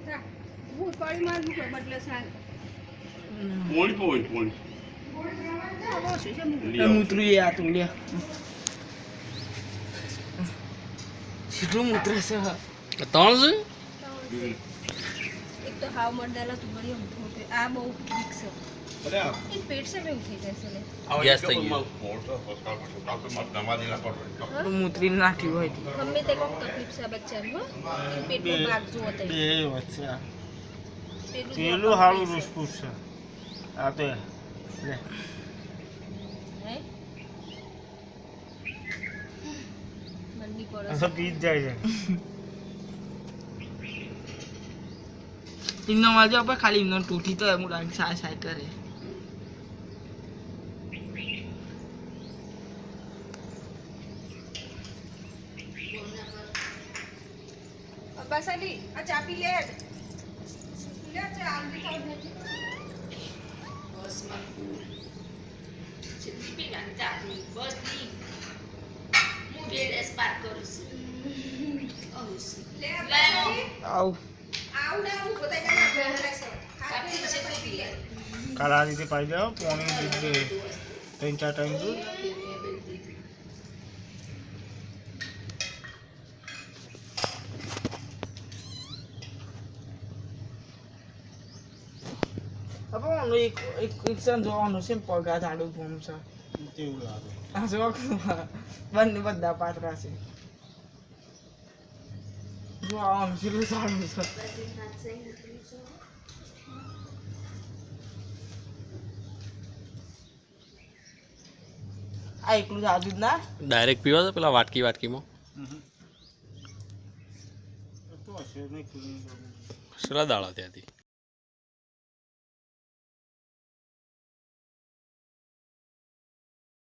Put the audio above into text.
હું પાણી માં મૂકો બદલે સાલ પોણી મૂતરું એ આ તું લે કેટલું મૂત્ર છે ત્રણ છે એક તો હાવ મરદાલા તું બળી મોટે આ બહુ વીક છે અરે એ પેટ સે એવું થઈ જશે લે ગેસ થઈ ગયો મૂતરી નાખી હોય ગમે તે કોક તકલીફ છે બચ્ચાને હો પેટનો ભાગ જોવો તો બે વચ્ચે પેલું પેલું હારું રૂસપૂસ છે આ તો લે હે મંડી પડે આ પીત જાય છે ઇન્નો મારજો આપણે ખાલી ઇન્નો તૂટી તો એમ લાગે સાય સાય કરે બસાલી આ ચાપી લે લે ચા આંધી ખાવ નથી બસ માં જલ્દી પી ના ચાપી બસ ની હું બે ડેસ પાર કરું છું લે આવ આવ ના હું બતાઈ દે રહેશે કાપી છે તો પી લે કાલા રીતે પાઈ દો પોણી દીધે 3-4 ટાઈમ દૂધ अब एक सन જોવાનું છે પગા ધાડું ફોમ છે કેવું લાગે આ જો બંને બધા પાતરા છે જો આમ શીલું સારું છે આ એકલું જાદુ જ ના ડાયરેક્ટ પીવા છે પેલા વાટકીમાં તો હશે નહીં કેટલા દાડા ત્યાંથી